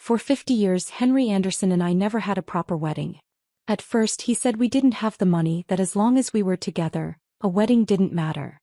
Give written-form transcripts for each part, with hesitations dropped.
For 50 years Henry Anderson and I never had a proper wedding. At first he said we didn't have the money, that as long as we were together, a wedding didn't matter.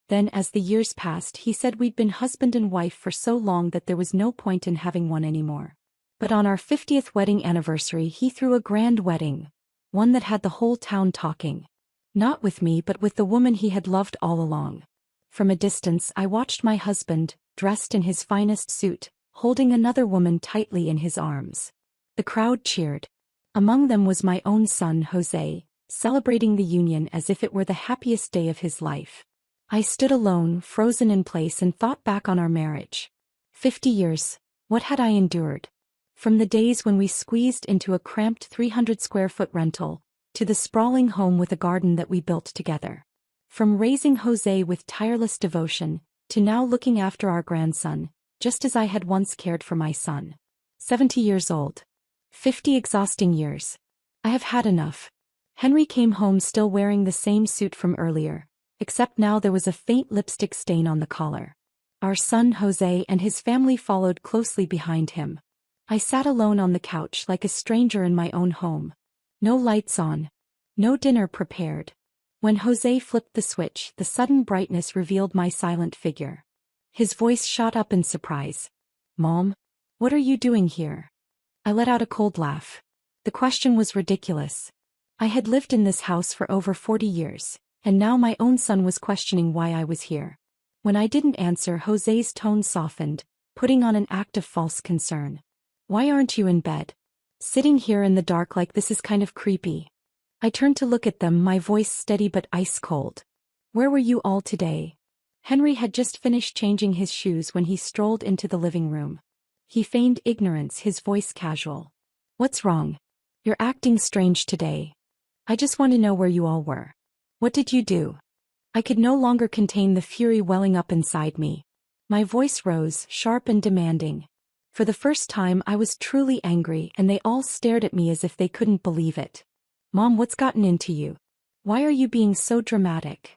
Then as the years passed he said we'd been husband and wife for so long that there was no point in having one anymore. But on our 50th wedding anniversary he threw a grand wedding. One that had the whole town talking. Not with me but with the woman he had loved all along. From a distance I watched my husband, dressed in his finest suit, holding another woman tightly in his arms. The crowd cheered. Among them was my own son Jose, celebrating the union as if it were the happiest day of his life. I stood alone, frozen in place, and thought back on our marriage. 50 years, what had I endured? From the days when we squeezed into a cramped 300-square-foot rental, to the sprawling home with a garden that we built together. From raising Jose with tireless devotion, to now looking after our grandson, just as I had once cared for my son. 70 years old. 50 exhausting years. I have had enough. Henry came home still wearing the same suit from earlier, except now there was a faint lipstick stain on the collar. Our son Jose and his family followed closely behind him. I sat alone on the couch like a stranger in my own home. No lights on. No dinner prepared. When Jose flipped the switch, the sudden brightness revealed my silent figure. His voice shot up in surprise. "Mom? What are you doing here?" I let out a cold laugh. The question was ridiculous. I had lived in this house for over 40 years, and now my own son was questioning why I was here. When I didn't answer, Jose's tone softened, putting on an act of false concern. "Why aren't you in bed? Sitting here in the dark like this is kind of creepy." I turned to look at them, my voice steady but ice cold. "Where were you all today?" Henry had just finished changing his shoes when he strolled into the living room. He feigned ignorance, his voice casual. "What's wrong? You're acting strange today. I just want to know where you all were. What did you do?" I could no longer contain the fury welling up inside me. My voice rose, sharp and demanding. For the first time I was truly angry, and they all stared at me as if they couldn't believe it. "Mom, what's gotten into you? Why are you being so dramatic?"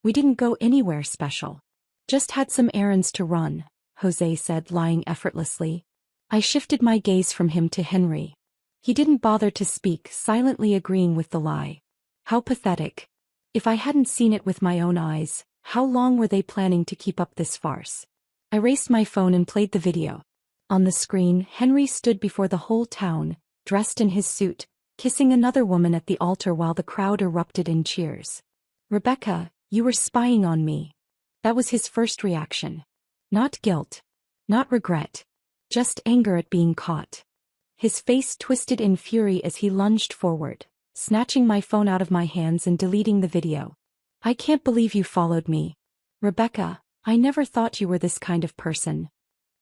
"We didn't go anywhere special. Just had some errands to run," Jose said, lying effortlessly. I shifted my gaze from him to Henry. He didn't bother to speak, silently agreeing with the lie. How pathetic. If I hadn't seen it with my own eyes, how long were they planning to keep up this farce? I raised my phone and played the video. On the screen, Henry stood before the whole town, dressed in his suit, kissing another woman at the altar while the crowd erupted in cheers. "Rebecca, you were spying on me." That was his first reaction. Not guilt. Not regret. Just anger at being caught. His face twisted in fury as he lunged forward, snatching my phone out of my hands and deleting the video. "I can't believe you followed me. Rebecca, I never thought you were this kind of person.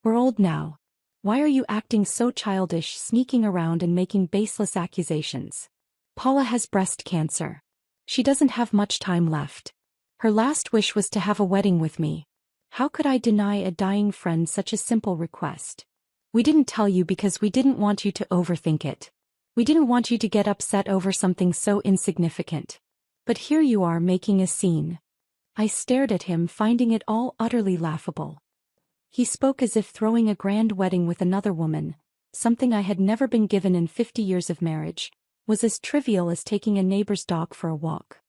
We're old now. Why are you acting so childish, sneaking around and making baseless accusations? Paula has breast cancer. She doesn't have much time left. Her last wish was to have a wedding with me. How could I deny a dying friend such a simple request? We didn't tell you because we didn't want you to overthink it. We didn't want you to get upset over something so insignificant. But here you are making a scene." I stared at him, finding it all utterly laughable. He spoke as if throwing a grand wedding with another woman, something I had never been given in 50 years of marriage, was as trivial as taking a neighbor's dog for a walk.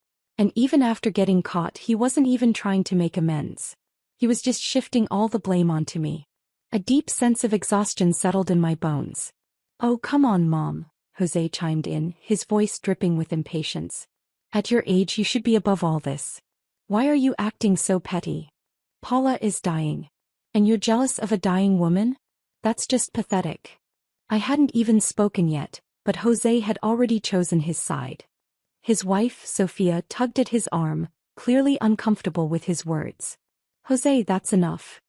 And even after getting caught, he wasn't even trying to make amends. He was just shifting all the blame onto me. A deep sense of exhaustion settled in my bones. "Oh, come on, Mom," Jose chimed in, his voice dripping with impatience. "At your age you should be above all this. Why are you acting so petty? Paula is dying. And you're jealous of a dying woman? That's just pathetic." I hadn't even spoken yet, but Jose had already chosen his side. His wife, Sophia, tugged at his arm, clearly uncomfortable with his words. "Jose, that's enough."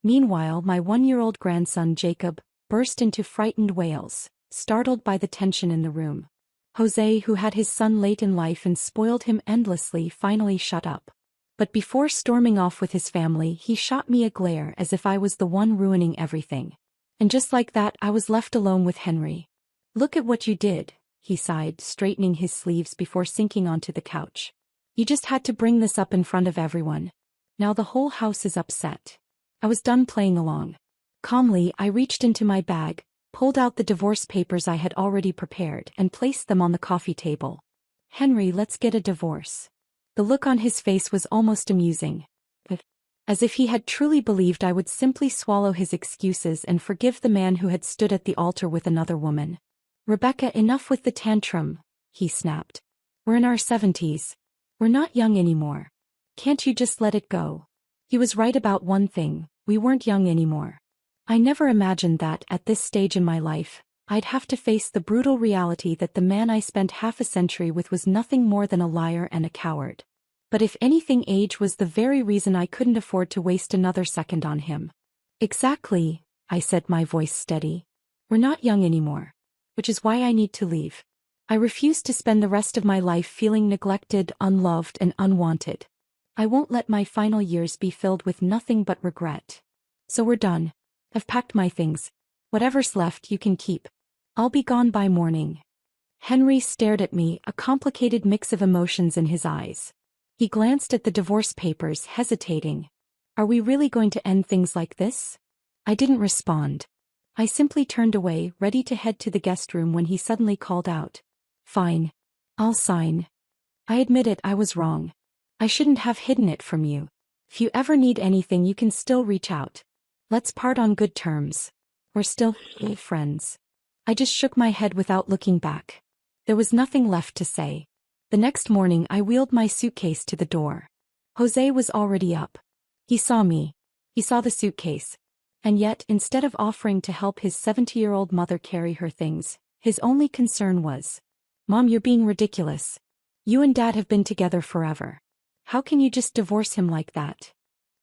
Meanwhile, my 1-year-old grandson Jacob burst into frightened wails, startled by the tension in the room. Jose, who had his son late in life and spoiled him endlessly, finally shut up. But before storming off with his family, he shot me a glare as if I was the one ruining everything. And just like that, I was left alone with Henry. "Look at what you did," he sighed, straightening his sleeves before sinking onto the couch. "You just had to bring this up in front of everyone. Now the whole house is upset." I was done playing along. Calmly, I reached into my bag, pulled out the divorce papers I had already prepared and placed them on the coffee table. "Henry, let's get a divorce." The look on his face was almost amusing. As if he had truly believed I would simply swallow his excuses and forgive the man who had stood at the altar with another woman. "Rebecca, enough with the tantrum," he snapped. "We're in our 70s. We're not young anymore. Can't you just let it go?" He was right about one thing: we weren't young anymore. I never imagined that, at this stage in my life, I'd have to face the brutal reality that the man I spent half a century with was nothing more than a liar and a coward. But if anything, age was the very reason I couldn't afford to waste another second on him. "Exactly," I said, my voice steady. "We're not young anymore. Which is why I need to leave. I refuse to spend the rest of my life feeling neglected, unloved, and unwanted. I won't let my final years be filled with nothing but regret. So we're done. I've packed my things. Whatever's left you can keep. I'll be gone by morning." Henry stared at me, a complicated mix of emotions in his eyes. He glanced at the divorce papers, hesitating. "Are we really going to end things like this?" I didn't respond. I simply turned away, ready to head to the guest room when he suddenly called out, "Fine. I'll sign. I admit it, I was wrong. I shouldn't have hidden it from you. If you ever need anything you can still reach out. Let's part on good terms. We're still friends." I just shook my head without looking back. There was nothing left to say. The next morning I wheeled my suitcase to the door. Jose was already up. He saw me. He saw the suitcase. And yet, instead of offering to help his 70-year-old mother carry her things, his only concern was, "Mom, you're being ridiculous. You and Dad have been together forever. How can you just divorce him like that?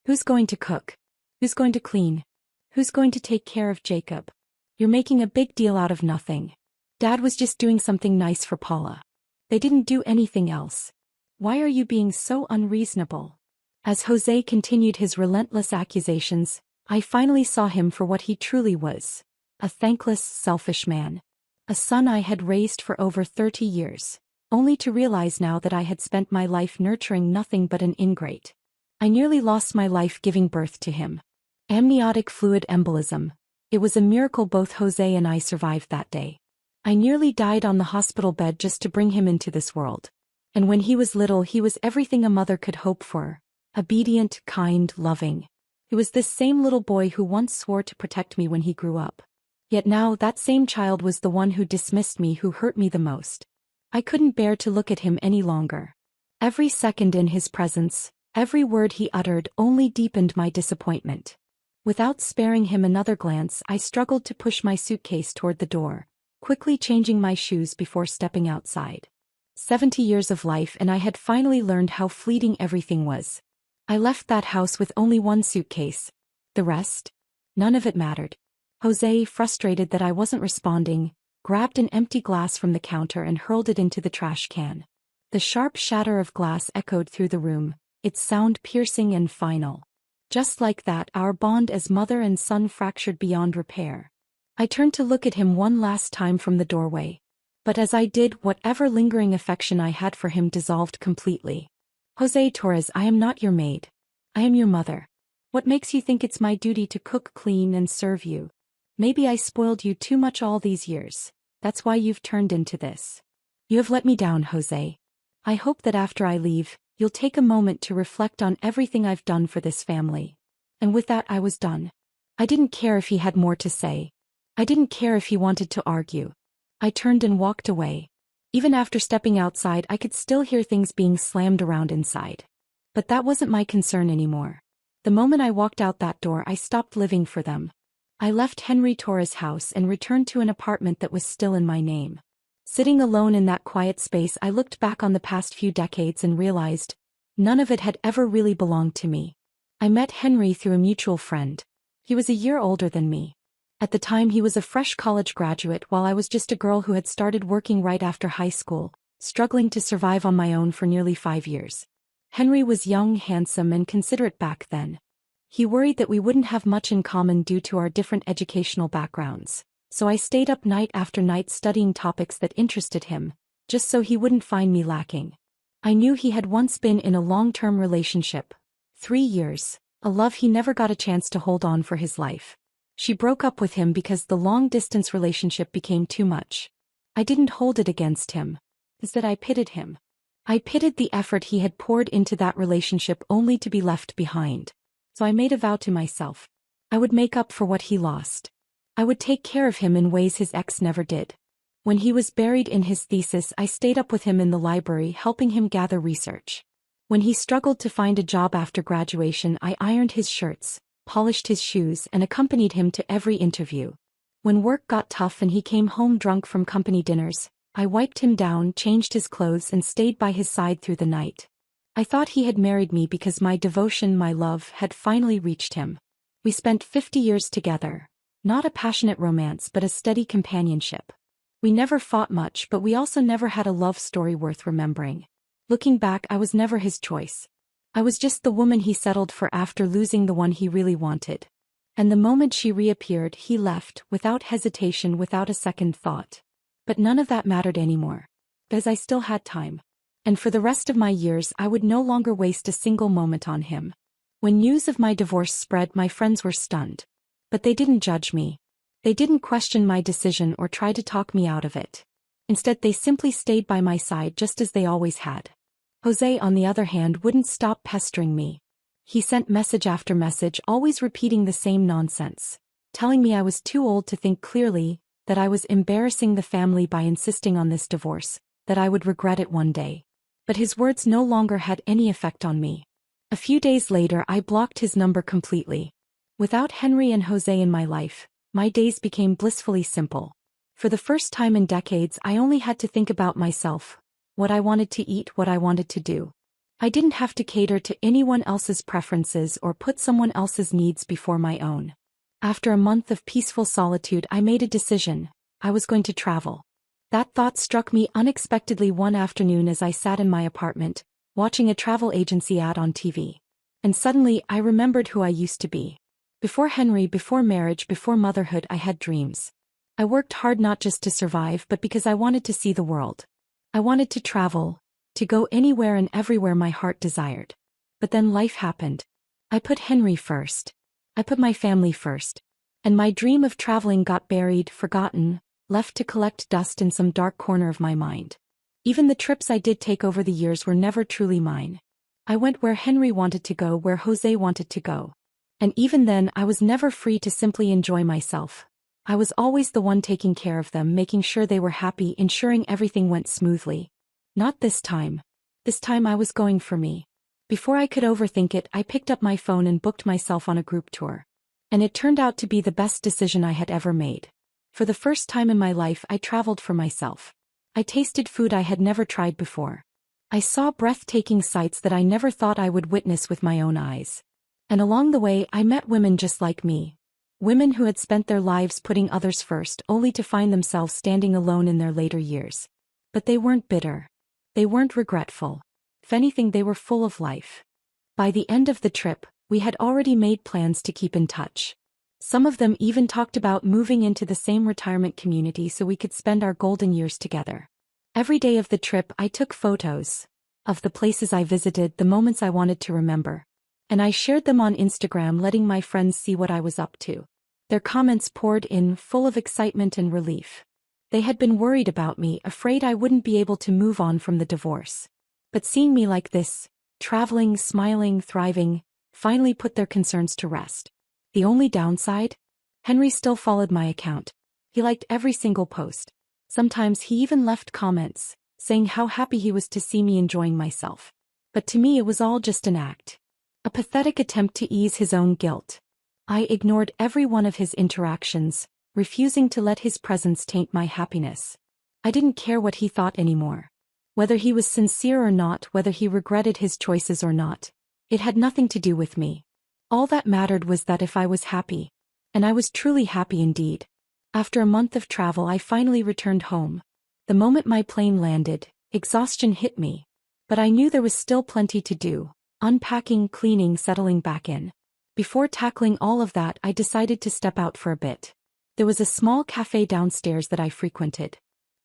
Who's going to cook? Who's going to clean? Who's going to take care of Jacob? You're making a big deal out of nothing. Dad was just doing something nice for Paula. They didn't do anything else. Why are you being so unreasonable?" As Jose continued his relentless accusations, I finally saw him for what he truly was: a thankless, selfish man. A son I had raised for over 30 years, only to realize now that I had spent my life nurturing nothing but an ingrate. I nearly lost my life giving birth to him. Amniotic fluid embolism. It was a miracle both Jose and I survived that day. I nearly died on the hospital bed just to bring him into this world. And when he was little, he was everything a mother could hope for: obedient, kind, loving. He was this same little boy who once swore to protect me when he grew up. Yet now that same child was the one who dismissed me, who hurt me the most. I couldn't bear to look at him any longer. Every second in his presence, every word he uttered only deepened my disappointment. Without sparing him another glance, I struggled to push my suitcase toward the door, quickly changing my shoes before stepping outside. 70 years of life and I had finally learned how fleeting everything was. I left that house with only one suitcase. The rest? None of it mattered. Jose, frustrated that I wasn't responding, grabbed an empty glass from the counter and hurled it into the trash can. The sharp shatter of glass echoed through the room, its sound piercing and final. Just like that, our bond as mother and son fractured beyond repair. I turned to look at him one last time from the doorway. But as I did, whatever lingering affection I had for him dissolved completely. "Jose Torres, I am not your maid. I am your mother. What makes you think it's my duty to cook, clean, and serve you? Maybe I spoiled you too much all these years. That's why you've turned into this. You have let me down, Jose. I hope that after I leave, you'll take a moment to reflect on everything I've done for this family." And with that I was done. I didn't care if he had more to say. I didn't care if he wanted to argue. I turned and walked away. Even after stepping outside, I could still hear things being slammed around inside. But that wasn't my concern anymore. The moment I walked out that door, I stopped living for them. I left Henry Torres' house and returned to an apartment that was still in my name. Sitting alone in that quiet space, I looked back on the past few decades and realized none of it had ever really belonged to me. I met Henry through a mutual friend. He was a year older than me. At the time, he was a fresh college graduate while I was just a girl who had started working right after high school, struggling to survive on my own for nearly 5 years. Henry was young, handsome, and considerate back then. He worried that we wouldn't have much in common due to our different educational backgrounds, so I stayed up night after night studying topics that interested him, just so he wouldn't find me lacking. I knew he had once been in a long-term relationship. 3 years, a love he never got a chance to hold on for his life. She broke up with him because the long-distance relationship became too much. I didn't hold it against him. It's that I pitied him. I pitied the effort he had poured into that relationship only to be left behind. So I made a vow to myself. I would make up for what he lost. I would take care of him in ways his ex never did. When he was buried in his thesis, I stayed up with him in the library helping him gather research. When he struggled to find a job after graduation, I ironed his shirts, polished his shoes, and accompanied him to every interview. When work got tough and he came home drunk from company dinners, I wiped him down, changed his clothes, and stayed by his side through the night. I thought he had married me because my devotion, my love, had finally reached him. We spent 50 years together. Not a passionate romance, but a steady companionship. We never fought much, but we also never had a love story worth remembering. Looking back, I was never his choice. I was just the woman he settled for after losing the one he really wanted. And the moment she reappeared, he left, without hesitation, without a second thought. But none of that mattered anymore. Because I still had time. And for the rest of my years, I would no longer waste a single moment on him. When news of my divorce spread, my friends were stunned. But they didn't judge me. They didn't question my decision or try to talk me out of it. Instead, they simply stayed by my side just as they always had. Jose, on the other hand, wouldn't stop pestering me. He sent message after message, always repeating the same nonsense, telling me I was too old to think clearly, that I was embarrassing the family by insisting on this divorce, that I would regret it one day. But his words no longer had any effect on me. A few days later, I blocked his number completely. Without Henry and Jose in my life, my days became blissfully simple. For the first time in decades, I only had to think about myself, what I wanted to eat, what I wanted to do. I didn't have to cater to anyone else's preferences or put someone else's needs before my own. After a month of peaceful solitude, I made a decision. I was going to travel. That thought struck me unexpectedly one afternoon as I sat in my apartment, watching a travel agency ad on TV. And suddenly, I remembered who I used to be. Before Henry, before marriage, before motherhood, I had dreams. I worked hard not just to survive, but because I wanted to see the world. I wanted to travel, to go anywhere and everywhere my heart desired. But then life happened. I put Henry first. I put my family first. And my dream of traveling got buried, forgotten, left to collect dust in some dark corner of my mind. Even the trips I did take over the years were never truly mine. I went where Henry wanted to go, where Jose wanted to go. And even then, I was never free to simply enjoy myself. I was always the one taking care of them, making sure they were happy, ensuring everything went smoothly. Not this time. This time I was going for me. Before I could overthink it, I picked up my phone and booked myself on a group tour. And it turned out to be the best decision I had ever made. For the first time in my life, I traveled for myself. I tasted food I had never tried before. I saw breathtaking sights that I never thought I would witness with my own eyes. And along the way, I met women just like me. Women who had spent their lives putting others first, only to find themselves standing alone in their later years. But they weren't bitter. They weren't regretful. If anything, they were full of life. By the end of the trip, we had already made plans to keep in touch. Some of them even talked about moving into the same retirement community so we could spend our golden years together. Every day of the trip, I took photos of the places I visited, the moments I wanted to remember. And I shared them on Instagram, letting my friends see what I was up to. Their comments poured in, full of excitement and relief. They had been worried about me, afraid I wouldn't be able to move on from the divorce. But seeing me like this, traveling, smiling, thriving, finally put their concerns to rest. The only downside? Henry still followed my account. He liked every single post. Sometimes he even left comments, saying how happy he was to see me enjoying myself. But to me, it was all just an act. A pathetic attempt to ease his own guilt. I ignored every one of his interactions, refusing to let his presence taint my happiness. I didn't care what he thought anymore. Whether he was sincere or not, whether he regretted his choices or not, it had nothing to do with me. All that mattered was that if I was happy, and I was truly happy indeed. After a month of travel, I finally returned home. The moment my plane landed, exhaustion hit me. But I knew there was still plenty to do, unpacking, cleaning, settling back in. Before tackling all of that, I decided to step out for a bit. There was a small cafe downstairs that I frequented.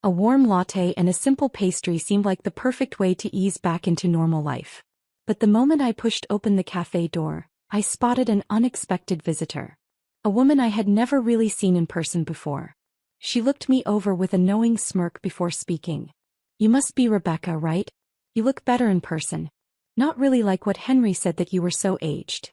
A warm latte and a simple pastry seemed like the perfect way to ease back into normal life. But the moment I pushed open the cafe door, I spotted an unexpected visitor. A woman I had never really seen in person before. She looked me over with a knowing smirk before speaking. "You must be Rebecca, right? You look better in person. Not really like what Henry said that you were so aged."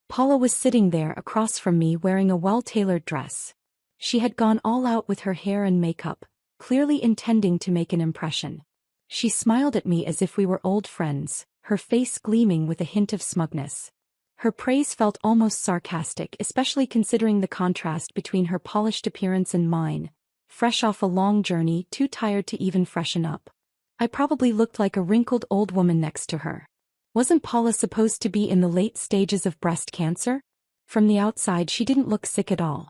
Paula was sitting there across from me wearing a well-tailored dress. She had gone all out with her hair and makeup, clearly intending to make an impression. She smiled at me as if we were old friends, her face gleaming with a hint of smugness. Her praise felt almost sarcastic, especially considering the contrast between her polished appearance and mine, fresh off a long journey, too tired to even freshen up. I probably looked like a wrinkled old woman next to her. Wasn't Paula supposed to be in the late stages of breast cancer? From the outside she didn't look sick at all.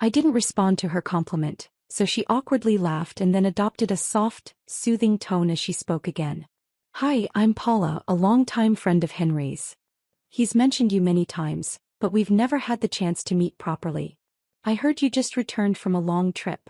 I didn't respond to her compliment, so she awkwardly laughed and then adopted a soft, soothing tone as she spoke again. "Hi, I'm Paula, a longtime friend of Henry's. He's mentioned you many times, but we've never had the chance to meet properly. I heard you just returned from a long trip."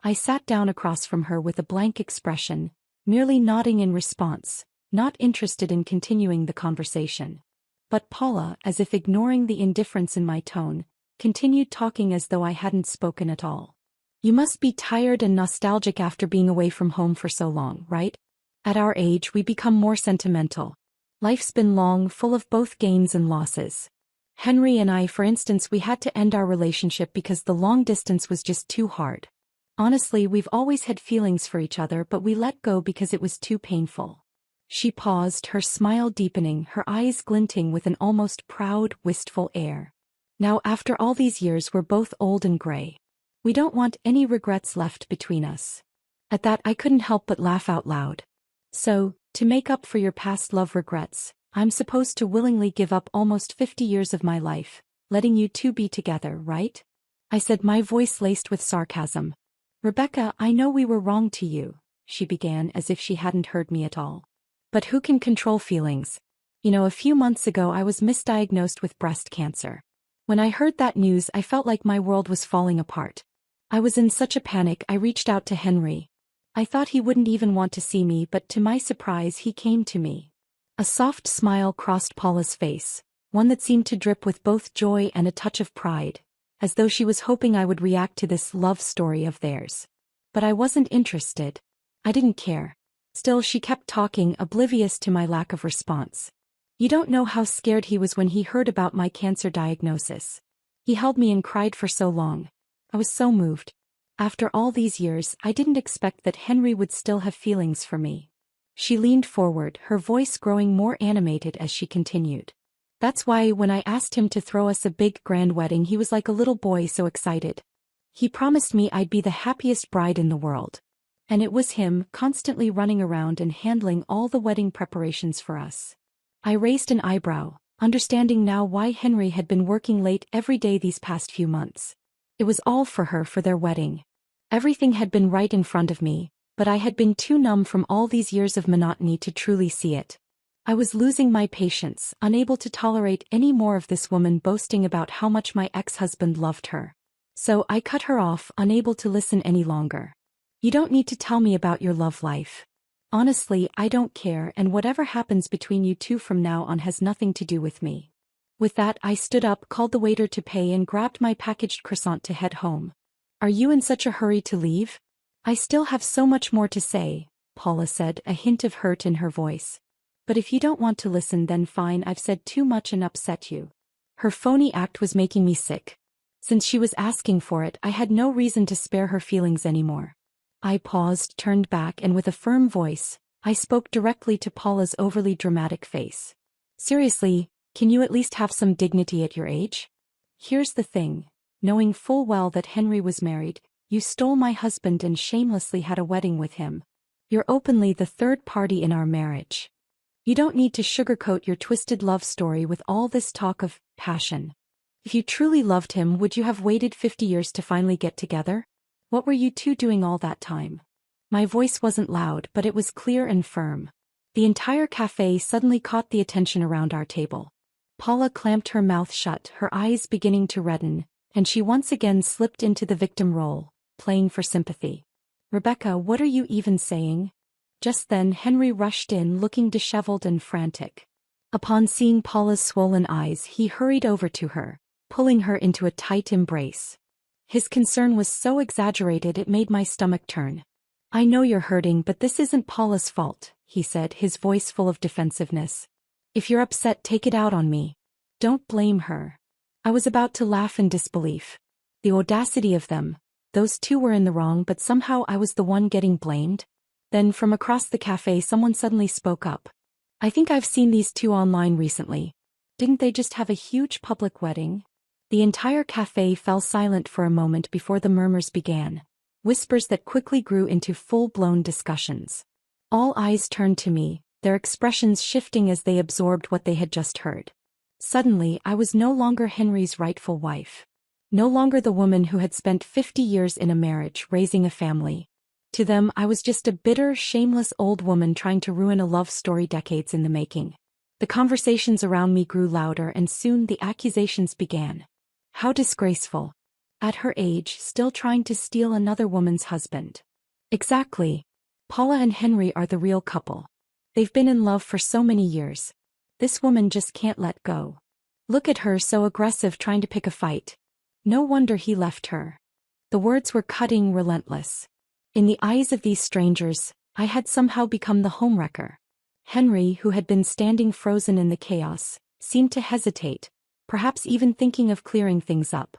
I sat down across from her with a blank expression, merely nodding in response, not interested in continuing the conversation. But Paula, as if ignoring the indifference in my tone, continued talking as though I hadn't spoken at all. "You must be tired and nostalgic after being away from home for so long, right? At our age we become more sentimental. Life's been long, full of both gains and losses. Henry and I, for instance, we had to end our relationship because the long distance was just too hard. Honestly, we've always had feelings for each other, but we let go because it was too painful." She paused, her smile deepening, her eyes glinting with an almost proud, wistful air. "Now, after all these years, we're both old and gray. We don't want any regrets left between us." At that, I couldn't help but laugh out loud. "So, to make up for your past love regrets, I'm supposed to willingly give up almost 50 years of my life, letting you two be together, right?" I said, my voice laced with sarcasm. "Rebecca, I know we were wrong to you," she began as if she hadn't heard me at all. "But who can control feelings? A few months ago I was misdiagnosed with breast cancer. When I heard that news, I felt like my world was falling apart. I was in such a panic, I reached out to Henry. I thought he wouldn't even want to see me, but to my surprise he came to me." A soft smile crossed Paula's face, one that seemed to drip with both joy and a touch of pride, as though she was hoping I would react to this love story of theirs. But I wasn't interested. I didn't care. Still, she kept talking, oblivious to my lack of response. "You don't know how scared he was when he heard about my cancer diagnosis. He held me and cried for so long. I was so moved. After all these years, I didn't expect that Henry would still have feelings for me." She leaned forward, her voice growing more animated as she continued. "That's why when I asked him to throw us a big grand wedding, he was like a little boy, so excited. He promised me I'd be the happiest bride in the world. And it was him, constantly running around and handling all the wedding preparations for us." I raised an eyebrow, understanding now why Henry had been working late every day these past few months. It was all for her, for their wedding. Everything had been right in front of me, but I had been too numb from all these years of monotony to truly see it. I was losing my patience, unable to tolerate any more of this woman boasting about how much my ex-husband loved her. So I cut her off, unable to listen any longer. "You don't need to tell me about your love life. Honestly, I don't care, and whatever happens between you two from now on has nothing to do with me." With that, I stood up, called the waiter to pay, and grabbed my packaged croissant to head home. "Are you in such a hurry to leave?" "I still have so much more to say," Paula said, a hint of hurt in her voice. "But if you don't want to listen, then fine, I've said too much and upset you." Her phony act was making me sick. Since she was asking for it, I had no reason to spare her feelings anymore. I paused, turned back, and with a firm voice, I spoke directly to Paula's overly dramatic face. "Seriously, can you at least have some dignity at your age? Here's the thing. Knowing full well that Henry was married, you stole my husband and shamelessly had a wedding with him. You're openly the third party in our marriage. You don't need to sugarcoat your twisted love story with all this talk of passion. If you truly loved him, would you have waited 50 years to finally get together? What were you two doing all that time?" My voice wasn't loud, but it was clear and firm. The entire cafe suddenly caught the attention around our table. Paula clamped her mouth shut, her eyes beginning to redden, and she once again slipped into the victim role, playing for sympathy. "Rebecca, what are you even saying?" Just then Henry rushed in, looking disheveled and frantic. Upon seeing Paula's swollen eyes, he hurried over to her, pulling her into a tight embrace. His concern was so exaggerated it made my stomach turn. "I know you're hurting, but this isn't Paula's fault," he said, his voice full of defensiveness. "If you're upset, take it out on me. Don't blame her." I was about to laugh in disbelief. The audacity of them. Those two were in the wrong, but somehow I was the one getting blamed. Then from across the cafe someone suddenly spoke up. "I think I've seen these two online recently. Didn't they just have a huge public wedding?" The entire cafe fell silent for a moment before the murmurs began. Whispers that quickly grew into full-blown discussions. All eyes turned to me, their expressions shifting as they absorbed what they had just heard. Suddenly, I was no longer Henry's rightful wife. No longer the woman who had spent 50 years in a marriage raising a family. To them, I was just a bitter, shameless old woman trying to ruin a love story decades in the making. The conversations around me grew louder and soon the accusations began. How disgraceful. At her age, still trying to steal another woman's husband. Exactly. Paula and Henry are the real couple. They've been in love for so many years. This woman just can't let go. Look at her, so aggressive, trying to pick a fight. No wonder he left her. The words were cutting, relentless. In the eyes of these strangers, I had somehow become the homewrecker. Henry, who had been standing frozen in the chaos, seemed to hesitate, perhaps even thinking of clearing things up.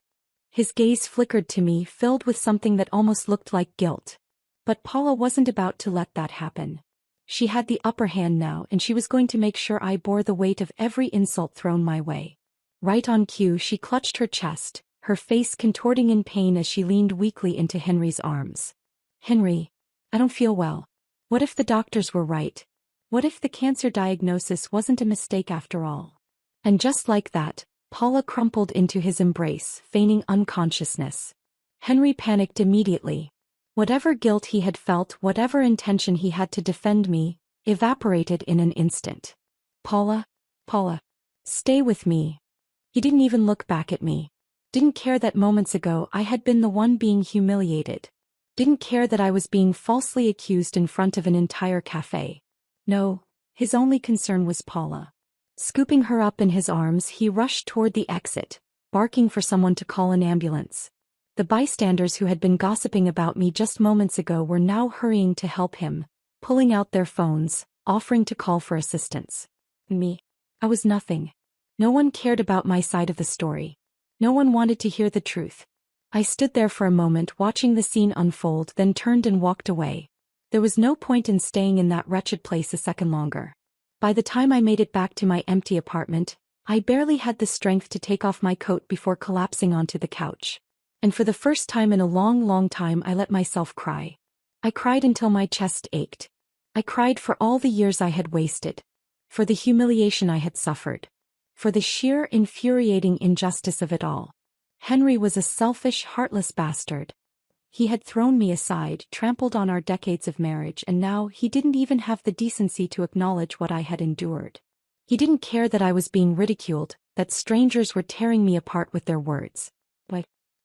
His gaze flickered to me, filled with something that almost looked like guilt. But Paula wasn't about to let that happen. She had the upper hand now, and she was going to make sure I bore the weight of every insult thrown my way. Right on cue, she clutched her chest, her face contorting in pain as she leaned weakly into Henry's arms. "Henry, I don't feel well. What if the doctors were right? What if the cancer diagnosis wasn't a mistake after all?" And just like that, Paula crumpled into his embrace, feigning unconsciousness. Henry panicked immediately. Whatever guilt he had felt, whatever intention he had to defend me, evaporated in an instant. Paula, stay with me." He didn't even look back at me. Didn't care that moments ago I had been the one being humiliated. Didn't care that I was being falsely accused in front of an entire cafe. No, his only concern was Paula. Scooping her up in his arms, he rushed toward the exit, barking for someone to call an ambulance. The bystanders who had been gossiping about me just moments ago were now hurrying to help him, pulling out their phones, offering to call for assistance. Me. I was nothing. No one cared about my side of the story. No one wanted to hear the truth. I stood there for a moment watching the scene unfold, then turned and walked away. There was no point in staying in that wretched place a second longer. By the time I made it back to my empty apartment, I barely had the strength to take off my coat before collapsing onto the couch. And for the first time in a long, long time, I let myself cry. I cried until my chest ached. I cried for all the years I had wasted. For the humiliation I had suffered. For the sheer, infuriating injustice of it all. Henry was a selfish, heartless bastard. He had thrown me aside, trampled on our decades of marriage, and now he didn't even have the decency to acknowledge what I had endured. He didn't care that I was being ridiculed, that strangers were tearing me apart with their words.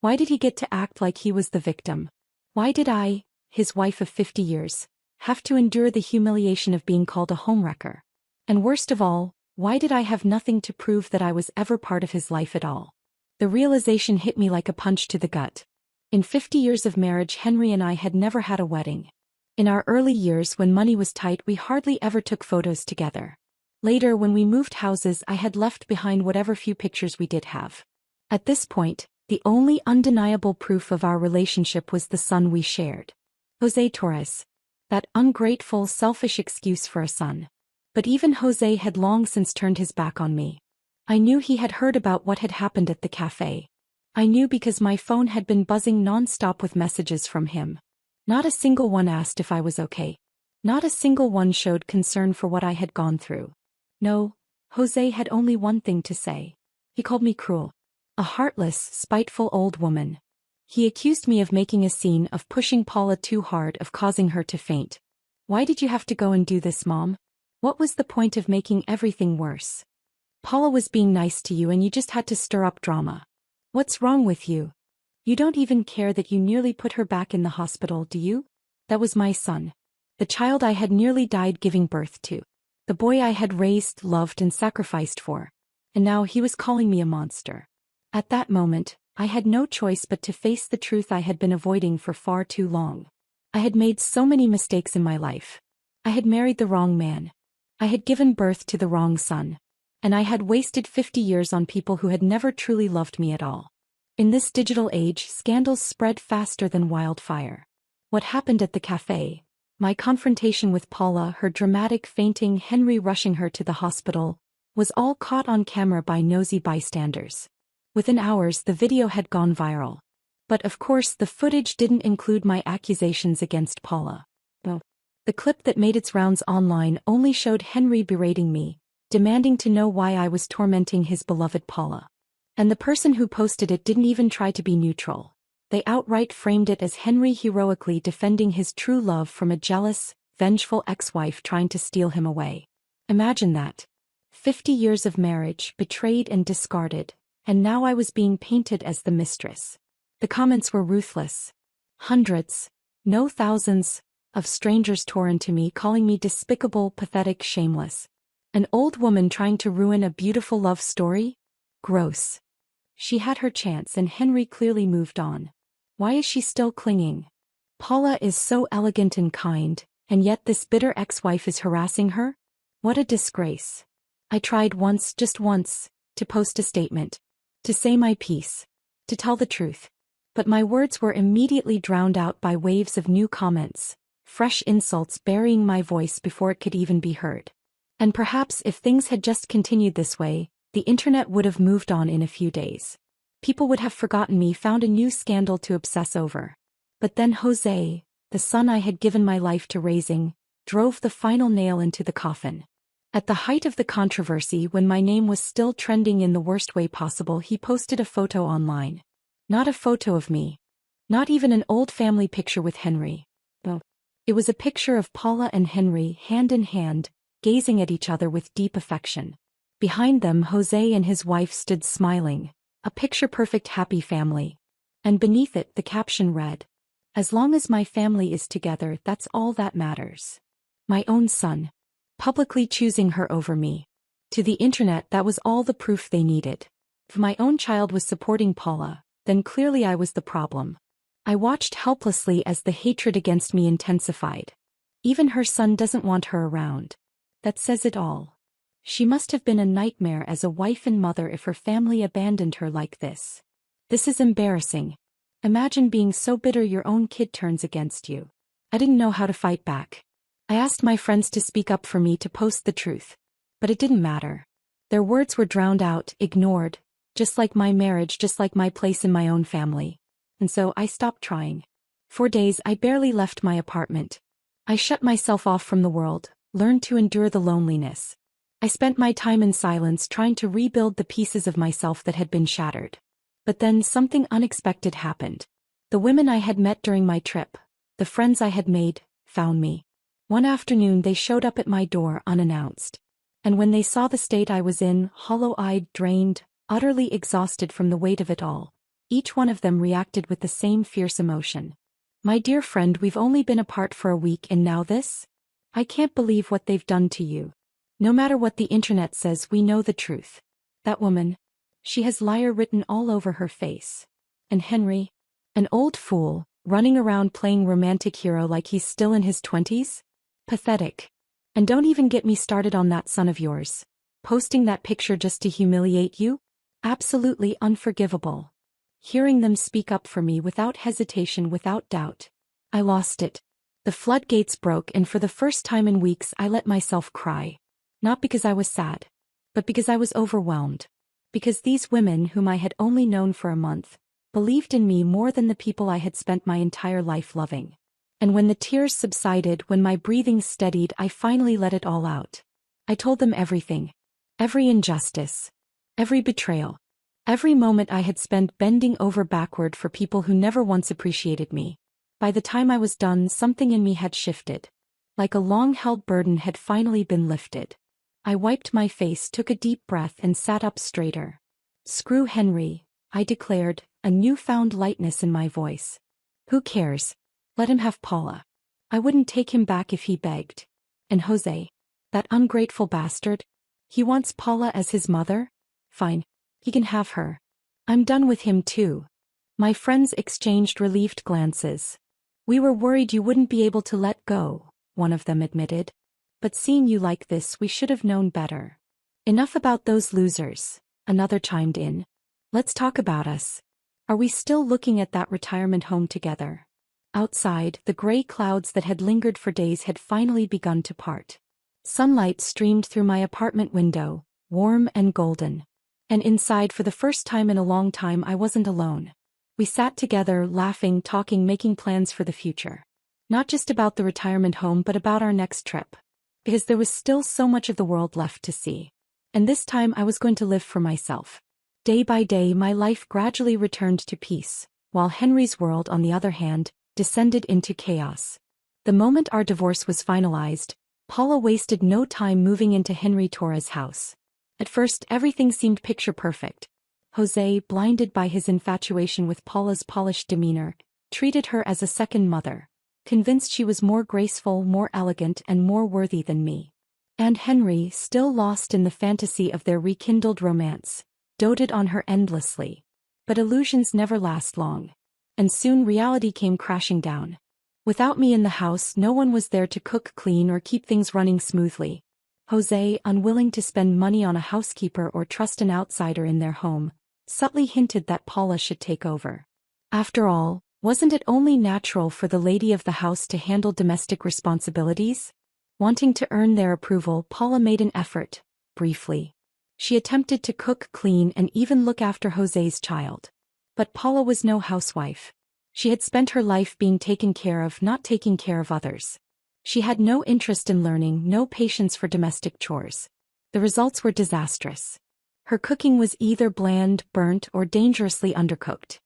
Why did he get to act like he was the victim? Why did I, his wife of 50 years, have to endure the humiliation of being called a homewrecker? And worst of all, why did I have nothing to prove that I was ever part of his life at all? The realization hit me like a punch to the gut. In 50 years of marriage, Henry and I had never had a wedding. In our early years, when money was tight, we hardly ever took photos together. Later, when we moved houses, I had left behind whatever few pictures we did have. At this point, the only undeniable proof of our relationship was the son we shared. Jose Torres. That ungrateful, selfish excuse for a son. But even Jose had long since turned his back on me. I knew he had heard about what had happened at the cafe. I knew because my phone had been buzzing non-stop with messages from him. Not a single one asked if I was okay. Not a single one showed concern for what I had gone through. No, Jose had only one thing to say. He called me cruel. A heartless, spiteful old woman. He accused me of making a scene, of pushing Paula too hard, of causing her to faint. Why did you have to go and do this, Mom? What was the point of making everything worse? Paula was being nice to you and you just had to stir up drama. What's wrong with you? You don't even care that you nearly put her back in the hospital, do you? That was my son. The child I had nearly died giving birth to. The boy I had raised, loved, and sacrificed for. And now he was calling me a monster. At that moment, I had no choice but to face the truth I had been avoiding for far too long. I had made so many mistakes in my life. I had married the wrong man. I had given birth to the wrong son. And I had wasted 50 years on people who had never truly loved me at all. In this digital age, scandals spread faster than wildfire. What happened at the cafe, my confrontation with Paula, her dramatic fainting, Henry rushing her to the hospital, was all caught on camera by nosy bystanders. Within hours, the video had gone viral. But of course, the footage didn't include my accusations against Paula. The clip that made its rounds online only showed Henry berating me, demanding to know why I was tormenting his beloved Paula. And the person who posted it didn't even try to be neutral. They outright framed it as Henry heroically defending his true love from a jealous, vengeful ex-wife trying to steal him away. Imagine that. 50 years of marriage, betrayed and discarded, and now I was being painted as the mistress. The comments were ruthless. Hundreds, no thousands, of strangers tore into me, calling me despicable, pathetic, shameless. An old woman trying to ruin a beautiful love story? Gross. She had her chance and Henry clearly moved on. Why is she still clinging? Paula is so elegant and kind, and yet this bitter ex-wife is harassing her? What a disgrace. I tried once, just once, to post a statement, to say my piece, to tell the truth. But my words were immediately drowned out by waves of new comments, fresh insults burying my voice before it could even be heard. And perhaps if things had just continued this way, the internet would have moved on in a few days. People would have forgotten me, found a new scandal to obsess over. But then Jose, the son I had given my life to raising, drove the final nail into the coffin. At the height of the controversy, when my name was still trending in the worst way possible, he posted a photo online. Not a photo of me. Not even an old family picture with Henry. No. It was a picture of Paula and Henry, hand in hand, gazing at each other with deep affection. Behind them, Jose and his wife stood smiling, a picture-perfect happy family. And beneath it, the caption read, "As long as my family is together, that's all that matters." My own son. Publicly choosing her over me. To the internet, that was all the proof they needed. If my own child was supporting Paula, then clearly I was the problem. I watched helplessly as the hatred against me intensified. Even her son doesn't want her around. That says it all. She must have been a nightmare as a wife and mother if her family abandoned her like this. This is embarrassing. Imagine being so bitter your own kid turns against you. I didn't know how to fight back. I asked my friends to speak up for me, to post the truth. But it didn't matter. Their words were drowned out, ignored, just like my marriage, just like my place in my own family. And so I stopped trying. For days I barely left my apartment. I shut myself off from the world, learned to endure the loneliness. I spent my time in silence trying to rebuild the pieces of myself that had been shattered. But then something unexpected happened. The women I had met during my trip, the friends I had made, found me. One afternoon they showed up at my door unannounced. And when they saw the state I was in, hollow-eyed, drained, utterly exhausted from the weight of it all, each one of them reacted with the same fierce emotion. "My dear friend, we've only been apart for a week and now this? I can't believe what they've done to you. No matter what the internet says, we know the truth. That woman, she has liar written all over her face. And Henry, an old fool, running around playing romantic hero like he's still in his 20s? Pathetic. And don't even get me started on that son of yours. Posting that picture just to humiliate you? Absolutely unforgivable." Hearing them speak up for me without hesitation, without doubt, I lost it. The floodgates broke, and for the first time in weeks I let myself cry. Not because I was sad, but because I was overwhelmed. Because these women, whom I had only known for a month, believed in me more than the people I had spent my entire life loving. And when the tears subsided, when my breathing steadied, I finally let it all out. I told them everything. Every injustice. Every betrayal. Every moment I had spent bending over backward for people who never once appreciated me. By the time I was done, something in me had shifted. Like a long-held burden had finally been lifted. I wiped my face, took a deep breath, and sat up straighter. "Screw Henry," I declared, a newfound lightness in my voice. "Who cares? Let him have Paula. I wouldn't take him back if he begged. And Jose, that ungrateful bastard, he wants Paula as his mother? Fine, he can have her. I'm done with him too. My friends exchanged relieved glances. We were worried you wouldn't be able to let go, one of them admitted. But seeing you like this, we should have known better. Enough about those losers, another chimed in. Let's talk about us. Are we still looking at that retirement home together? Outside, the gray clouds that had lingered for days had finally begun to part. Sunlight streamed through my apartment window, warm and golden. And inside, for the first time in a long time, I wasn't alone. We sat together, laughing, talking, making plans for the future. Not just about the retirement home, but about our next trip. Because there was still so much of the world left to see. And this time I was going to live for myself. Day by day, my life gradually returned to peace, while Henry's world, on the other hand, descended into chaos. The moment our divorce was finalized, Paula wasted no time moving into Henry Torres' house. At first, everything seemed picture perfect. Jose, blinded by his infatuation with Paula's polished demeanor, treated her as a second mother, convinced she was more graceful, more elegant, and more worthy than me. And Henry, still lost in the fantasy of their rekindled romance, doted on her endlessly. But illusions never last long. And soon reality came crashing down. Without me in the house, no one was there to cook, clean, or keep things running smoothly. Jose, unwilling to spend money on a housekeeper or trust an outsider in their home, subtly hinted that Paula should take over. After all, wasn't it only natural for the lady of the house to handle domestic responsibilities? Wanting to earn their approval, Paula made an effort, briefly. She attempted to cook, clean, and even look after Jose's child. But Paula was no housewife. She had spent her life being taken care of, not taking care of others. She had no interest in learning, no patience for domestic chores. The results were disastrous. Her cooking was either bland, burnt, or dangerously undercooked.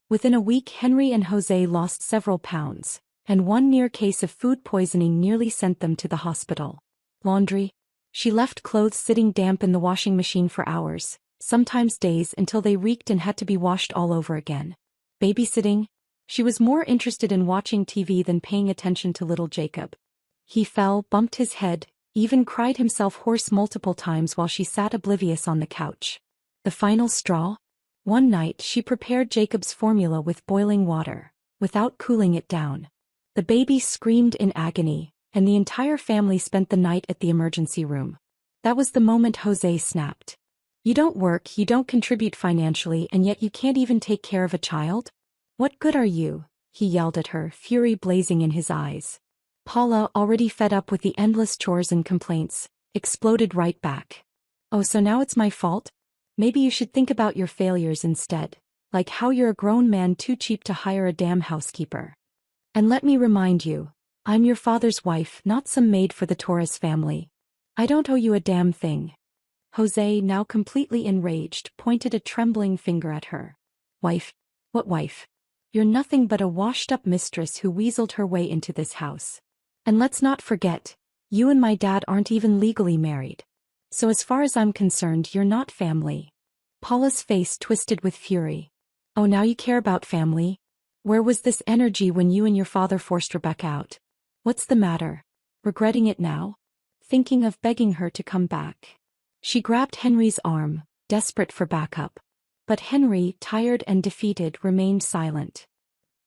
Within a week, Henry and Jose lost several pounds, and one near case of food poisoning nearly sent them to the hospital. Laundry. She left clothes sitting damp in the washing machine for hours, sometimes days, until they reeked and had to be washed all over again. Babysitting. She was more interested in watching TV than paying attention to little Jacob. He fell, bumped his head, even cried himself hoarse multiple times while she sat oblivious on the couch. The final straw? One night she prepared Jacob's formula with boiling water, without cooling it down. The baby screamed in agony, and the entire family spent the night at the emergency room. That was the moment Jose snapped. You don't work, you don't contribute financially, and yet you can't even take care of a child? What good are you? He yelled at her, fury blazing in his eyes. Paula, already fed up with the endless chores and complaints, exploded right back. Oh, so now it's my fault? Maybe you should think about your failures instead, like how you're a grown man too cheap to hire a damn housekeeper. And let me remind you, I'm your father's wife, not some maid for the Torres family. I don't owe you a damn thing. Jose, now completely enraged, pointed a trembling finger at her. Wife? What wife? You're nothing but a washed-up mistress who weaseled her way into this house. And let's not forget, you and my dad aren't even legally married. So as far as I'm concerned, you're not family. Paula's face twisted with fury. Oh, now you care about family? Where was this energy when you and your father forced Rebecca out? What's the matter? Regretting it now? Thinking of begging her to come back? She grabbed Henry's arm, desperate for backup. But Henry, tired and defeated, remained silent.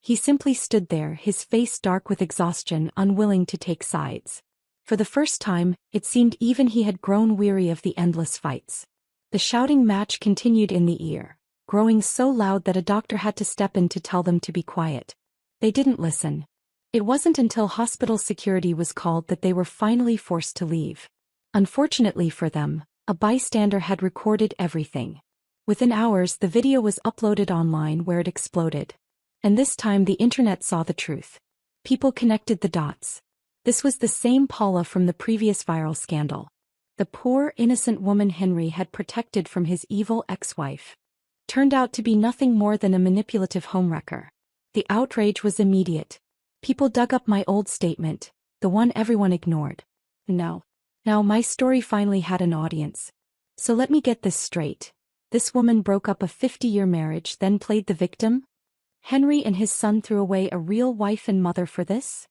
He simply stood there, his face dark with exhaustion, unwilling to take sides. For the first time, it seemed even he had grown weary of the endless fights. The shouting match continued in the ear, growing so loud that a doctor had to step in to tell them to be quiet. They didn't listen. It wasn't until hospital security was called that they were finally forced to leave. Unfortunately for them, a bystander had recorded everything. Within hours, the video was uploaded online where it exploded. And this time the internet saw the truth. People connected the dots. This was the same Paula from the previous viral scandal. The poor, innocent woman Henry had protected from his evil ex-wife. Turned out to be nothing more than a manipulative homewrecker. The outrage was immediate. People dug up my old statement, the one everyone ignored. Now my story finally had an audience. So let me get this straight. This woman broke up a 50-year marriage, then played the victim? Henry and his son threw away a real wife and mother for this?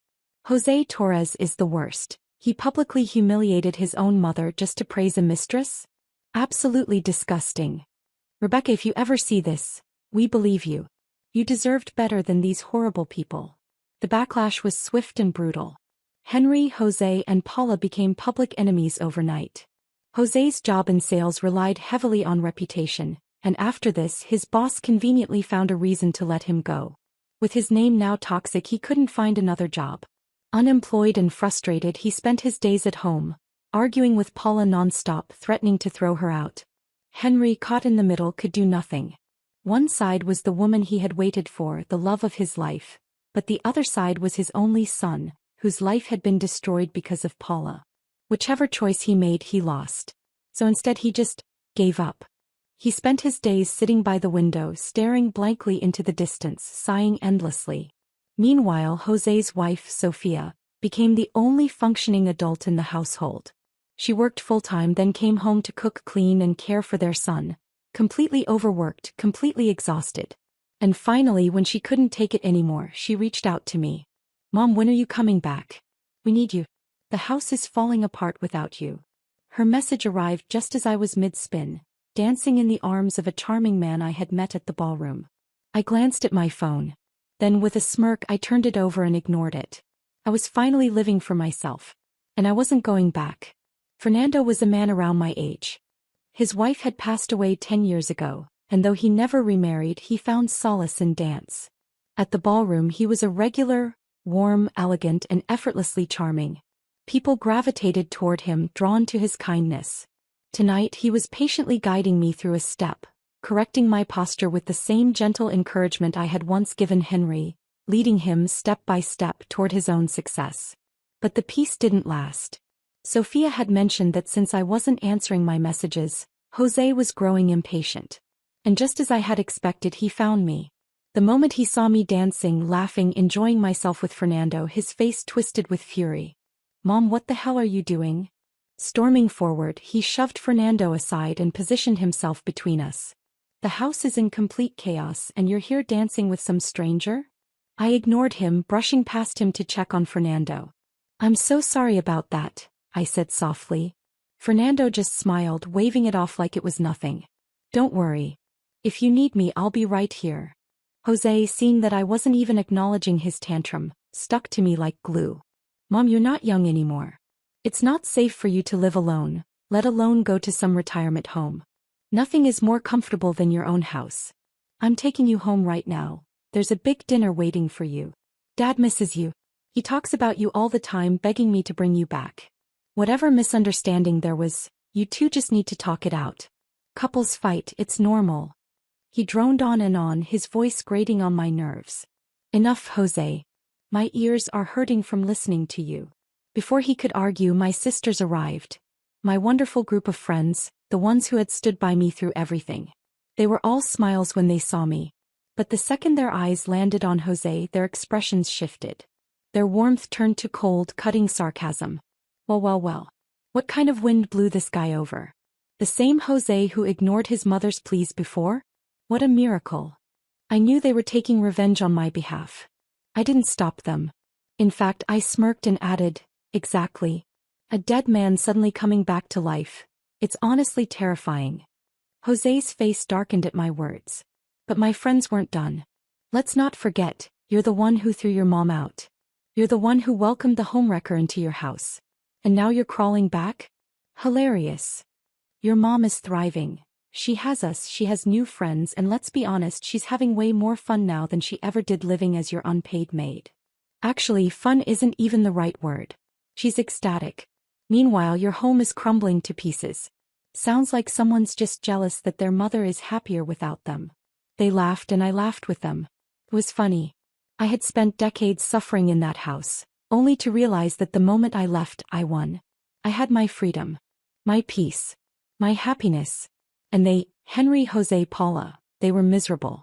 Jose Torres is the worst. He publicly humiliated his own mother just to praise a mistress? Absolutely disgusting. Rebecca, if you ever see this, we believe you. You deserved better than these horrible people. The backlash was swift and brutal. Henry, Jose, and Paula became public enemies overnight. Jose's job in sales relied heavily on reputation, and after this his boss conveniently found a reason to let him go. With his name now toxic, he couldn't find another job. Unemployed and frustrated, he spent his days at home, arguing with Paula nonstop, threatening to throw her out. Henry, caught in the middle, could do nothing. One side was the woman he had waited for, the love of his life, but the other side was his only son, whose life had been destroyed because of Paula. Whichever choice he made, he lost. So instead he just gave up. He spent his days sitting by the window, staring blankly into the distance, sighing endlessly. Meanwhile, Jose's wife, Sophia, became the only functioning adult in the household. She worked full-time, then came home to cook, clean, and care for their son, completely overworked, completely exhausted. And finally, when she couldn't take it anymore, she reached out to me. "Mom, when are you coming back? We need you. The house is falling apart without you." Her message arrived just as I was mid-spin, dancing in the arms of a charming man I had met at the ballroom. I glanced at my phone. Then with a smirk I turned it over and ignored it. I was finally living for myself. And I wasn't going back. Fernando was a man around my age. His wife had passed away 10 years ago, and though he never remarried, he found solace in dance. At the ballroom he was a regular, warm, elegant, and effortlessly charming. People gravitated toward him, drawn to his kindness. Tonight he was patiently guiding me through a step, correcting my posture with the same gentle encouragement I had once given Henry, leading him step by step toward his own success. But the peace didn't last. Sophia had mentioned that since I wasn't answering my messages, Jose was growing impatient. And just as I had expected, he found me. The moment he saw me dancing, laughing, enjoying myself with Fernando, his face twisted with fury. "Mom, what the hell are you doing?" Storming forward, he shoved Fernando aside and positioned himself between us. "The house is in complete chaos and you're here dancing with some stranger?" I ignored him, brushing past him to check on Fernando. "I'm so sorry about that," I said softly. Fernando just smiled, waving it off like it was nothing. "Don't worry. If you need me, I'll be right here." Jose, seeing that I wasn't even acknowledging his tantrum, stuck to me like glue. "Mom, you're not young anymore. It's not safe for you to live alone, let alone go to some retirement home. Nothing is more comfortable than your own house. I'm taking you home right now. There's a big dinner waiting for you. Dad misses you. He talks about you all the time, begging me to bring you back. Whatever misunderstanding there was, you two just need to talk it out. Couples fight, it's normal." He droned on and on, his voice grating on my nerves. "Enough, Jose. My ears are hurting from listening to you." Before he could argue, my sisters arrived. My wonderful group of friends, the ones who had stood by me through everything. They were all smiles when they saw me. But the second their eyes landed on Jose, their expressions shifted. Their warmth turned to cold, cutting sarcasm. Well. What kind of wind blew this guy over? The same Jose who ignored his mother's pleas before? What a miracle. I knew they were taking revenge on my behalf. I didn't stop them. In fact, I smirked and added, "Exactly. A dead man suddenly coming back to life. It's honestly terrifying." Jose's face darkened at my words. "But my friends weren't done. Let's not forget, you're the one who threw your mom out. You're the one who welcomed the homewrecker into your house. And now you're crawling back? Hilarious. Your mom is thriving. She has us, she has new friends, and let's be honest, she's having way more fun now than she ever did living as your unpaid maid. Actually, fun isn't even the right word. She's ecstatic. Meanwhile, your home is crumbling to pieces. Sounds like someone's just jealous that their mother is happier without them." They laughed and I laughed with them. It was funny. I had spent decades suffering in that house, only to realize that the moment I left, I won. I had my freedom. My peace. My happiness. And they, Henry, Jose, Paula, they were miserable.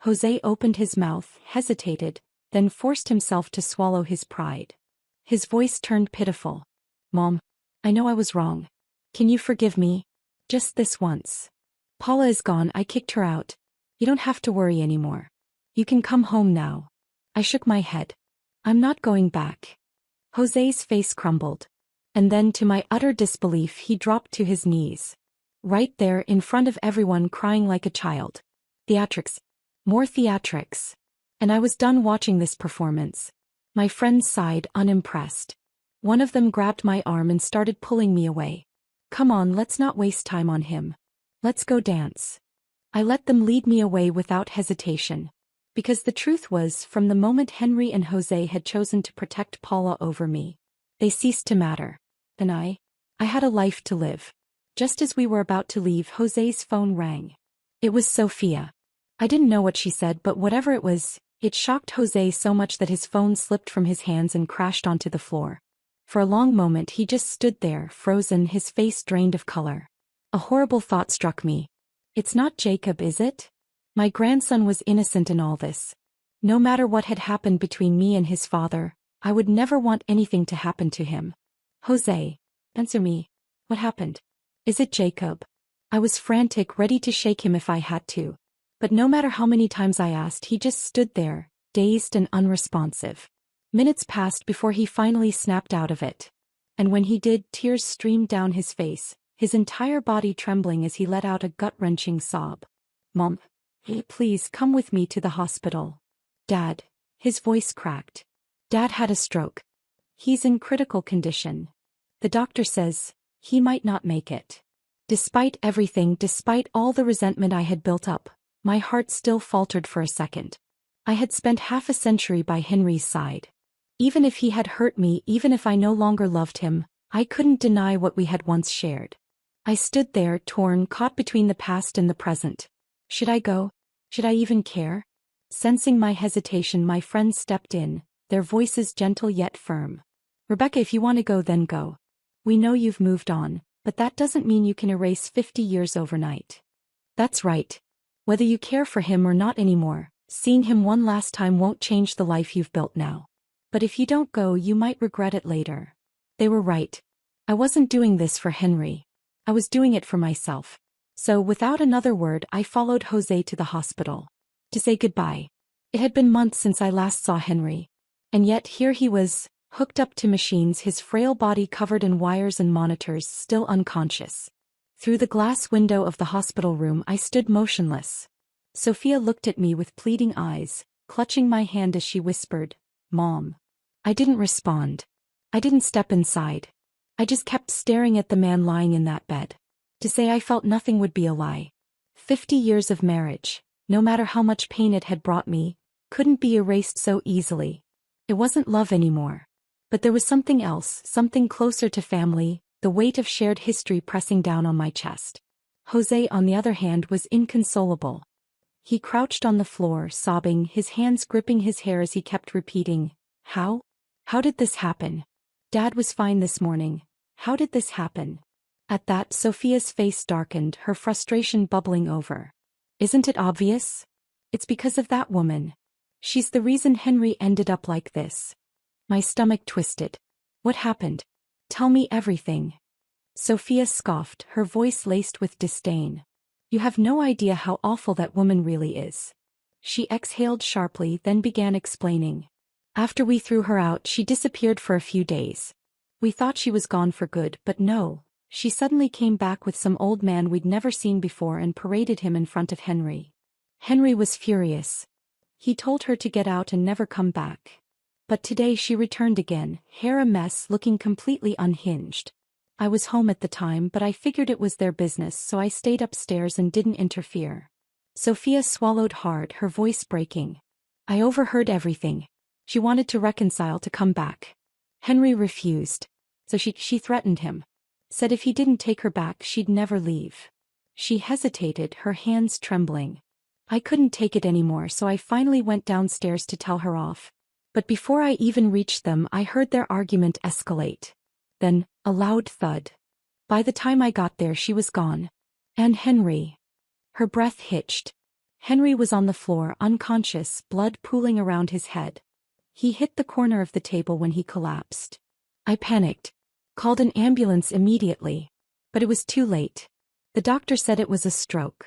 Jose opened his mouth, hesitated, then forced himself to swallow his pride. His voice turned pitiful. "Mom, I know I was wrong. Can you forgive me? Just this once. Paula is gone, I kicked her out. You don't have to worry anymore. You can come home now." I shook my head. "I'm not going back." Jose's face crumbled. And then, to my utter disbelief, he dropped to his knees. Right there in front of everyone crying like a child. Theatrics. More theatrics. And I was done watching this performance. My friends sighed, unimpressed. One of them grabbed my arm and started pulling me away. Come on, let's not waste time on him. Let's go dance. I let them lead me away without hesitation. Because the truth was, from the moment Henry and Jose had chosen to protect Paula over me, they ceased to matter. And I had a life to live. Just as we were about to leave, Jose's phone rang. It was Sophia. I didn't know what she said, but whatever it was, it shocked Jose so much that his phone slipped from his hands and crashed onto the floor. For a long moment he just stood there, frozen, his face drained of color. A horrible thought struck me. It's not Jacob, is it? My grandson was innocent in all this. No matter what had happened between me and his father, I would never want anything to happen to him. Jose, answer me. What happened? Is it Jacob? I was frantic, ready to shake him if I had to. But no matter how many times I asked, he just stood there, dazed and unresponsive. Minutes passed before he finally snapped out of it. And when he did, tears streamed down his face, his entire body trembling as he let out a gut-wrenching sob. Mom, please come with me to the hospital. Dad, his voice cracked. Dad had a stroke. He's in critical condition. The doctor says he might not make it. Despite everything, despite all the resentment I had built up, my heart still faltered for a second. I had spent half a century by Henry's side. Even if he had hurt me, even if I no longer loved him, I couldn't deny what we had once shared. I stood there, torn, caught between the past and the present. Should I go? Should I even care? Sensing my hesitation, my friends stepped in, their voices gentle yet firm. Rebecca, if you want to go, then go. We know you've moved on, but that doesn't mean you can erase 50 years overnight. That's right. Whether you care for him or not anymore, seeing him one last time won't change the life you've built now. But if you don't go, you might regret it later. They were right. I wasn't doing this for Henry. I was doing it for myself. So without another word, I followed Jose to the hospital. To say goodbye. It had been months since I last saw Henry. And yet here he was, hooked up to machines, his frail body covered in wires and monitors, still unconscious. Through the glass window of the hospital room I stood motionless. Sophia looked at me with pleading eyes, clutching my hand as she whispered, "Mom." I didn't respond. I didn't step inside. I just kept staring at the man lying in that bed. To say I felt nothing would be a lie. 50 years of marriage, no matter how much pain it had brought me, couldn't be erased so easily. It wasn't love anymore. But there was something else, something closer to family, the weight of shared history pressing down on my chest. Jose, on the other hand, was inconsolable. He crouched on the floor, sobbing, his hands gripping his hair as he kept repeating, "How? How did this happen? Dad was fine this morning. How did this happen?" At that, Sophia's face darkened, her frustration bubbling over. "Isn't it obvious? It's because of that woman. She's the reason Henry ended up like this." My stomach twisted. "What happened? Tell me everything." Sophia scoffed, her voice laced with disdain. "You have no idea how awful that woman really is." She exhaled sharply, then began explaining. "After we threw her out, she disappeared for a few days. We thought she was gone for good, but no. She suddenly came back with some old man we'd never seen before and paraded him in front of Henry. Henry was furious. He told her to get out and never come back. But today she returned again, hair a mess, looking completely unhinged. I was home at the time, but I figured it was their business, so I stayed upstairs and didn't interfere." Sophia swallowed hard, her voice breaking. "I overheard everything. She wanted to reconcile, to come back. Henry refused. So she threatened him. Said if he didn't take her back, she'd never leave." She hesitated, her hands trembling. "I couldn't take it anymore, so I finally went downstairs to tell her off. But before I even reached them, I heard their argument escalate. Then, a loud thud. By the time I got there, she was gone. And Henry." Her breath hitched. Henry was on the floor, unconscious, blood pooling around his head. He hit the corner of the table when he collapsed. I panicked. Called an ambulance immediately. But it was too late. The doctor said it was a stroke.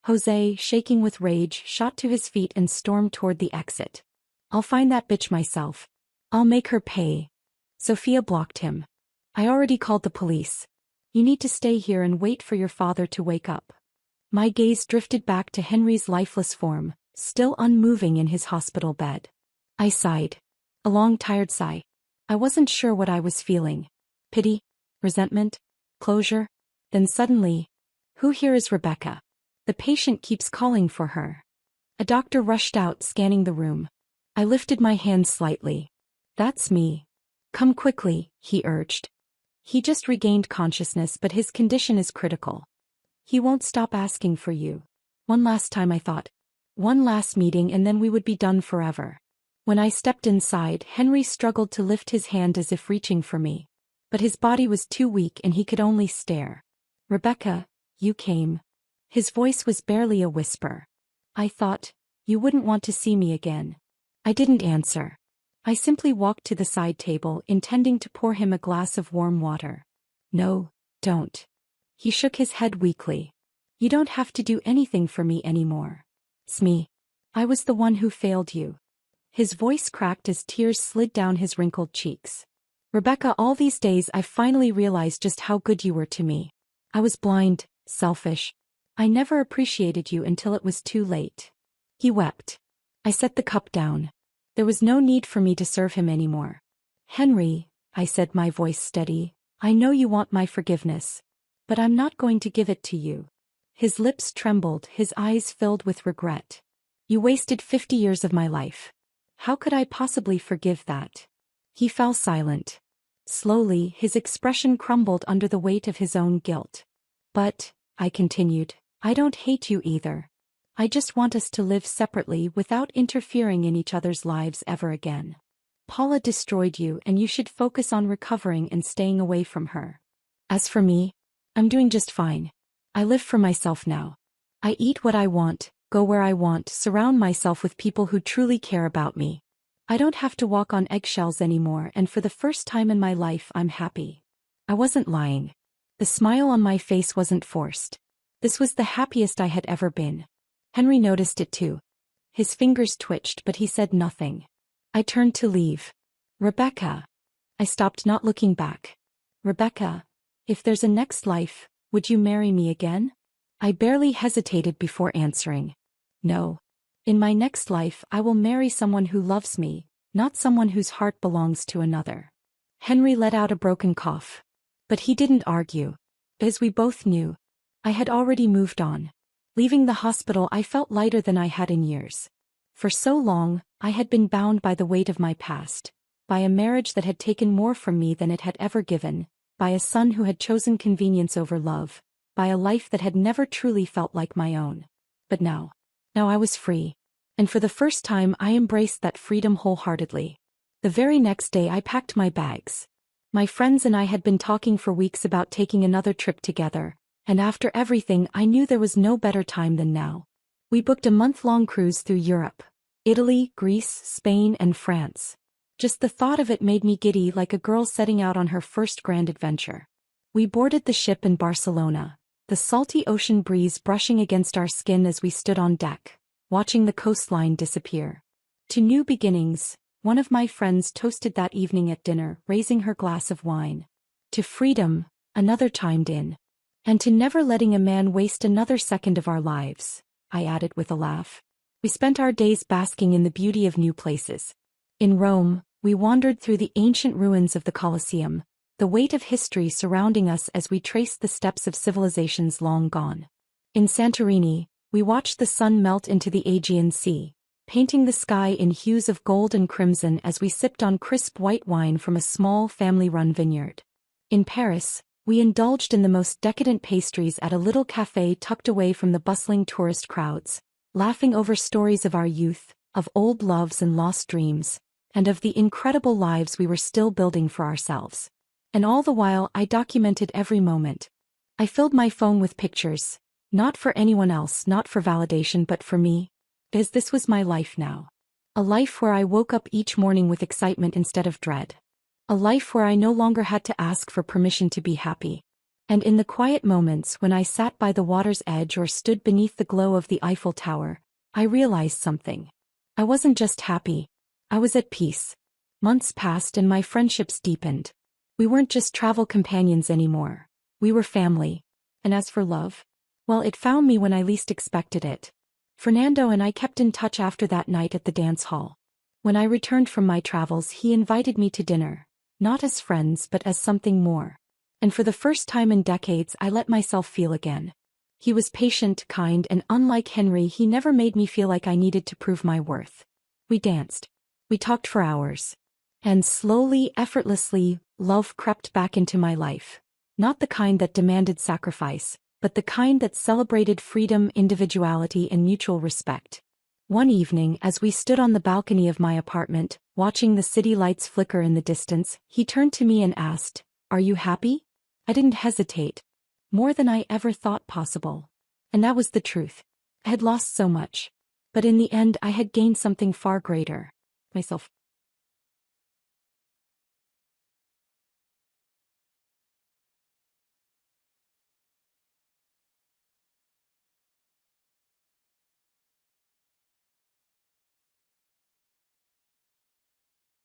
Jose, shaking with rage, shot to his feet and stormed toward the exit. "I'll find that bitch myself. I'll make her pay." Sophia blocked him. "I already called the police." You need to stay here and wait for your father to wake up. My gaze drifted back to Henry's lifeless form, still unmoving in his hospital bed. I sighed. A long tired sigh. I wasn't sure what I was feeling. Pity? Resentment? Closure? Then suddenly, who here is Rebecca? The patient keeps calling for her. A doctor rushed out, scanning the room. I lifted my hand slightly. That's me. Come quickly, he urged. He just regained consciousness, but his condition is critical. He won't stop asking for you. One last time, I thought. One last meeting and then we would be done forever. When I stepped inside, Henry struggled to lift his hand as if reaching for me. But his body was too weak and he could only stare. Rebecca, you came. His voice was barely a whisper. I thought, you wouldn't want to see me again. I didn't answer. I simply walked to the side table, intending to pour him a glass of warm water. No, don't. He shook his head weakly. You don't have to do anything for me anymore. It's me. I was the one who failed you. His voice cracked as tears slid down his wrinkled cheeks. Rebecca, all these days I've finally realized just how good you were to me. I was blind, selfish. I never appreciated you until it was too late. He wept. I set the cup down. There was no need for me to serve him anymore. Henry, I said, my voice steady, I know you want my forgiveness. But I'm not going to give it to you. His lips trembled, his eyes filled with regret. You wasted 50 years of my life. How could I possibly forgive that? He fell silent. Slowly, his expression crumbled under the weight of his own guilt. But, I continued, I don't hate you either. I just want us to live separately without interfering in each other's lives ever again. Paula destroyed you and you should focus on recovering and staying away from her. As for me, I'm doing just fine. I live for myself now. I eat what I want, go where I want, surround myself with people who truly care about me. I don't have to walk on eggshells anymore, and for the first time in my life I'm happy. I wasn't lying. The smile on my face wasn't forced. This was the happiest I had ever been. Henry noticed it too. His fingers twitched, but he said nothing. I turned to leave. Rebecca. I stopped, not looking back. Rebecca, if there's a next life, would you marry me again? I barely hesitated before answering. No. In my next life I will marry someone who loves me, not someone whose heart belongs to another. Henry let out a broken cough. But he didn't argue. As we both knew, I had already moved on. Leaving the hospital, I felt lighter than I had in years. For so long, I had been bound by the weight of my past, by a marriage that had taken more from me than it had ever given, by a son who had chosen convenience over love, by a life that had never truly felt like my own. But now I was free. And for the first time I embraced that freedom wholeheartedly. The very next day I packed my bags. My friends and I had been talking for weeks about taking another trip together, and after everything I knew there was no better time than now. We booked a month-long cruise through Europe, Italy, Greece, Spain, and France. Just the thought of it made me giddy, like a girl setting out on her first grand adventure. We boarded the ship in Barcelona, the salty ocean breeze brushing against our skin as we stood on deck, watching the coastline disappear. To new beginnings, one of my friends toasted that evening at dinner, raising her glass of wine. To freedom, another chimed in. And to never letting a man waste another second of our lives, I added with a laugh. We spent our days basking in the beauty of new places. In Rome, we wandered through the ancient ruins of the Colosseum, the weight of history surrounding us as we traced the steps of civilizations long gone. In Santorini, we watched the sun melt into the Aegean Sea, painting the sky in hues of gold and crimson as we sipped on crisp white wine from a small family-run vineyard. In Paris, we indulged in the most decadent pastries at a little café tucked away from the bustling tourist crowds, laughing over stories of our youth, of old loves and lost dreams, and of the incredible lives we were still building for ourselves. And all the while I documented every moment. I filled my phone with pictures, not for anyone else, not for validation, but for me, as this was my life now. A life where I woke up each morning with excitement instead of dread. A life where I no longer had to ask for permission to be happy. And in the quiet moments when I sat by the water's edge or stood beneath the glow of the Eiffel Tower, I realized something. I wasn't just happy. I was at peace. Months passed and my friendships deepened. We weren't just travel companions anymore. We were family. And as for love? Well, it found me when I least expected it. Fernando and I kept in touch after that night at the dance hall. When I returned from my travels, he invited me to dinner, not as friends but as something more. And for the first time in decades, I let myself feel again. He was patient, kind, and unlike Henry, he never made me feel like I needed to prove my worth. We danced. We talked for hours. And slowly, effortlessly, love crept back into my life. Not the kind that demanded sacrifice, but the kind that celebrated freedom, individuality, and mutual respect. One evening, as we stood on the balcony of my apartment, watching the city lights flicker in the distance, he turned to me and asked, "Are you happy?" I didn't hesitate. More than I ever thought possible. And that was the truth. I had lost so much. But in the end, I had gained something far greater. Myself.